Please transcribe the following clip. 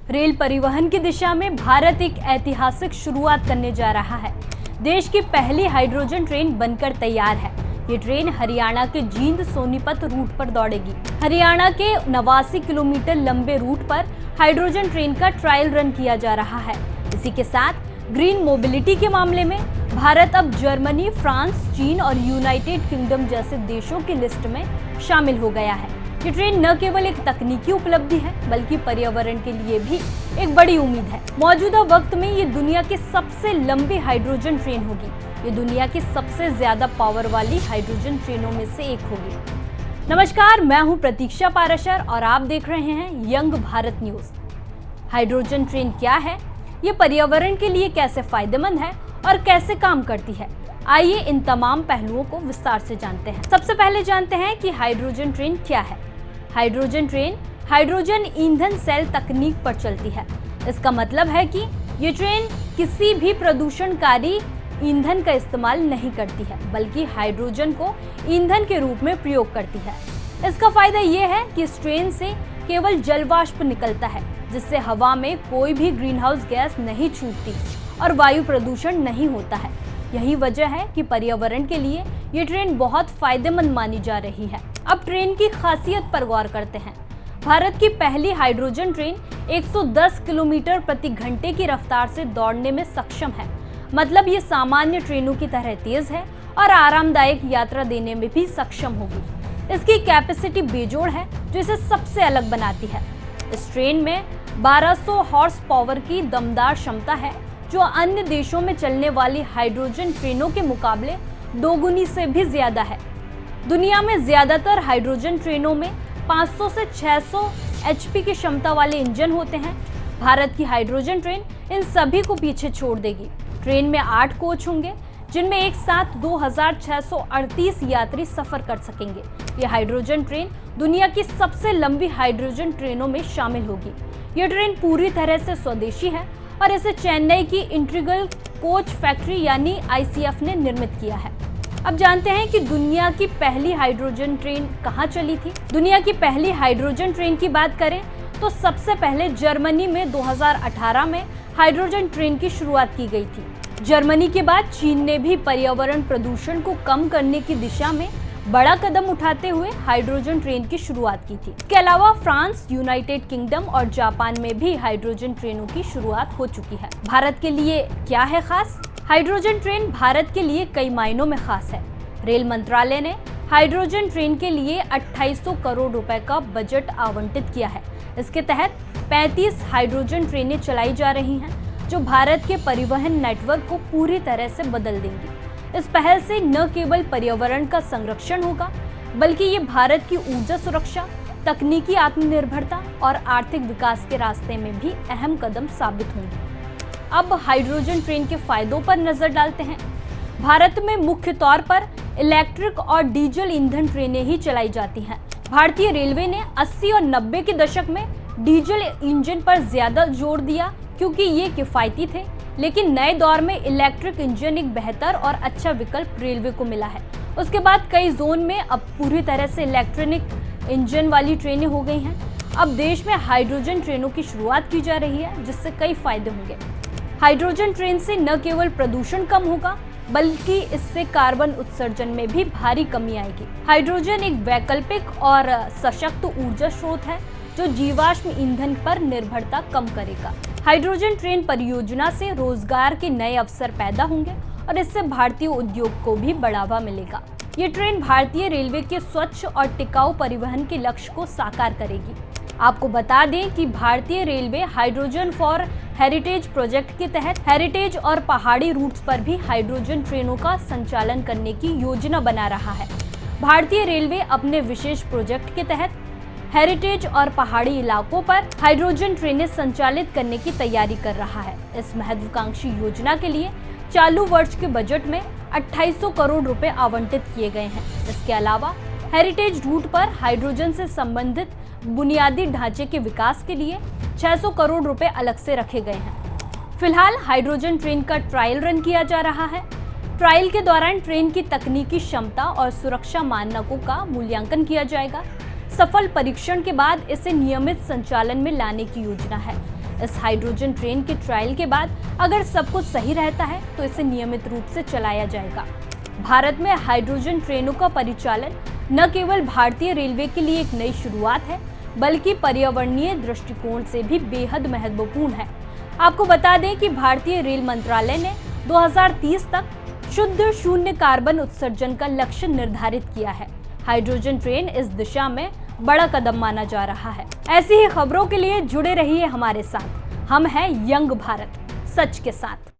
Rail परिवहन की दिशा में भारत एक ऐतिहासिक शुरुआत करने जा रहा है। देश की पहली हाइड्रोजन ट्रेन बनकर तैयार है। ये ट्रेन हरियाणा के जींद सोनीपत रूट पर दौड़ेगी। हरियाणा के 89 किलोमीटर लंबे रूट पर हाइड्रोजन ट्रेन का ट्रायल रन किया जा रहा है। इसी के साथ ग्रीन मोबिलिटी के मामले में भारत अब जर्मनी, फ्रांस, चीन और यूनाइटेड किंगडम जैसे देशों की लिस्ट में शामिल हो गया है। ये ट्रेन न केवल एक तकनीकी उपलब्धि है, बल्कि पर्यावरण के लिए भी एक बड़ी उम्मीद है। मौजूदा वक्त में ये दुनिया की सबसे लंबी हाइड्रोजन ट्रेन होगी। ये दुनिया की सबसे ज्यादा पावर वाली हाइड्रोजन ट्रेनों में से एक होगी। नमस्कार, मैं हूं प्रतीक्षा पाराशर और आप देख रहे हैं young Bharat news. Hydrogen train क्या है, ये पर्यावरण के लिए कैसे फायदेमंद है और कैसे काम करती है, आइए इन तमाम पहलुओं को विस्तार से जानते हैं। सबसे पहले जानते हैं कि हाइड्रोजन ट्रेन क्या है। हाइड्रोजन ट्रेन हाइड्रोजन ईंधन सेल तकनीक पर चलती है। इसका मतलब है कि ये ट्रेन किसी भी प्रदूषणकारी ईंधन का इस्तेमाल नहीं करती है, बल्कि हाइड्रोजन को ईंधन के रूप में प्रयोग करती है। इसका फायदा ये है कि इस ट्रेन से केवल जल वाष्प निकलता है, जिससे हवा में कोई भी ग्रीन हाउस गैस नहीं छूटती और वायु प्रदूषण नहीं होता है। यही वजह है कि पर्यावरण के लिए ये ट्रेन बहुत फायदेमंद मानी जा रही है। अब ट्रेन की खासियत पर गौर करते हैं। भारत की पहली हाइड्रोजन ट्रेन 110 किलोमीटर प्रति घंटे की रफ्तार से दौड़ने में सक्षम है। मतलब ये सामान्य ट्रेनों की तरह तेज है और आरामदायक यात्रा देने में भी सक्षम होगी। इसकी कैपेसिटी बेजोड़ है, जो इसे सबसे अलग बनाती है। इस ट्रेन में 1200 हॉर्स पावर की दमदार क्षमता है, जो अन्य देशों में चलने वाली हाइड्रोजन ट्रेनों के मुकाबले दोगुनी से भी ज्यादा है। दुनिया में ज्यादातर हाइड्रोजन ट्रेनों में 500 से 600 एचपी की क्षमता वाले इंजन होते हैं। भारत की हाइड्रोजन ट्रेन इन सभी को पीछे छोड़ देगी। ट्रेन में 8 कोच होंगे, जिनमें एक साथ 2638 यात्री सफर कर सकेंगे। यह हाइड्रोजन ट्रेन दुनिया की सबसे लंबी हाइड्रोजन ट्रेनों में शामिल होगी। यह ट्रेन पूरी तरह से स्वदेशी है और इसे चेन्नई की इंटीग्रल कोच फैक्ट्री यानी आईसीएफ ने निर्मित किया है। अब जानते हैं कि दुनिया की पहली हाइड्रोजन ट्रेन कहाँ चली थी। दुनिया की पहली हाइड्रोजन ट्रेन की बात करें तो सबसे पहले जर्मनी में 2018 में हाइड्रोजन ट्रेन की शुरुआत की गई थी। जर्मनी के बाद चीन ने भी पर्यावरण प्रदूषण को कम करने की दिशा में बड़ा कदम उठाते हुए हाइड्रोजन ट्रेन की शुरुआत की थी। इसके अलावा फ्रांस, यूनाइटेड किंगडम और जापान में भी हाइड्रोजन ट्रेनों की शुरुआत हो चुकी है। भारत के लिए क्या है खास? हाइड्रोजन ट्रेन भारत के लिए कई मायनों में खास है। रेल मंत्रालय ने हाइड्रोजन ट्रेन के लिए 2800 करोड़ रुपए का बजट आवंटित किया है। इसके तहत 35 हाइड्रोजन ट्रेनें चलाई जा रही हैं, जो भारत के परिवहन नेटवर्क को पूरी तरह से बदल देंगी। इस पहल से न केवल पर्यावरण का संरक्षण होगा, बल्कि ये भारत की ऊर्जा सुरक्षा, तकनीकी आत्मनिर्भरता और आर्थिक विकास के रास्ते में भी अहम कदम साबित होंगे। अब हाइड्रोजन ट्रेन के फायदों पर नजर डालते हैं। भारत में मुख्य तौर पर इलेक्ट्रिक और डीजल ईंधन ट्रेनें ही चलाई जाती हैं। भारतीय रेलवे ने 80 और 90 के दशक में डीजल इंजन पर ज्यादा जोर दिया, क्योंकि ये किफायती थे। लेकिन नए दौर में इलेक्ट्रिक इंजन एक बेहतर और अच्छा विकल्प रेलवे को मिला है। उसके बाद कई जोन में अब पूरी तरह से इलेक्ट्रॉनिक इंजन वाली ट्रेनें हो गई हैं। अब देश में हाइड्रोजन ट्रेनों की शुरुआत की जा रही है, जिससे कई फायदे होंगे। हाइड्रोजन ट्रेन से न केवल प्रदूषण कम होगा, बल्कि इससे कार्बन उत्सर्जन में भी भारी कमी आएगी। हाइड्रोजन एक वैकल्पिक और सशक्त ऊर्जा स्रोत है, जो जीवाश्म ईंधन पर निर्भरता कम करेगा। हाइड्रोजन ट्रेन परियोजना से रोजगार के नए अवसर पैदा होंगे और इससे भारतीय उद्योग को भी बढ़ावा मिलेगा। ये ट्रेन भारतीय रेलवे के स्वच्छ और टिकाऊ परिवहन के लक्ष्य को साकार करेगी। आपको बता दें कि भारतीय railway hydrogen for heritage project के तहत हेरिटेज और पहाड़ी रूट्स पर भी हाइड्रोजन ट्रेनों का संचालन करने की योजना बना रहा है। भारतीय रेलवे अपने विशेष प्रोजेक्ट के तहत हेरिटेज और पहाड़ी इलाकों पर हाइड्रोजन ट्रेनें संचालित करने की तैयारी कर रहा है। इस महत्वाकांक्षी योजना के लिए चालू वर्ष के बजट में 2800 करोड़ रुपए आवंटित किए गए हैं। इसके अलावा हेरिटेज रूट पर हाइड्रोजन से संबंधित बुनियादी ढांचे के विकास के लिए 600 करोड़ रुपए अलग से रखे गए हैं। फिलहाल हाइड्रोजन ट्रेन का ट्रायल रन किया जा रहा है। ट्रायल के दौरान ट्रेन की तकनीकी क्षमता और सुरक्षा मानकों का मूल्यांकन किया जाएगा। सफल परीक्षण के बाद इसे नियमित संचालन में लाने की योजना है। इस हाइड्रोजन ट्रेन के ट्रायल के बाद अगर सब कुछ सही रहता है तो इसे नियमित रूप से चलाया जाएगा। भारत में हाइड्रोजन ट्रेनों का परिचालन न केवल भारतीय रेलवे के लिए एक नई शुरुआत है, बल्कि पर्यावरणीय दृष्टिकोण से भी बेहद महत्वपूर्ण है। आपको बता दें कि भारतीय रेल मंत्रालय ने 2030 तक शुद्ध शून्य कार्बन उत्सर्जन का लक्ष्य निर्धारित किया है। हाइड्रोजन ट्रेन इस दिशा में बड़ा कदम माना जा रहा है। ऐसी ही खबरों के लिए जुड़े रहिए हमारे साथ। हम हैं यंग भारत, सच के साथ।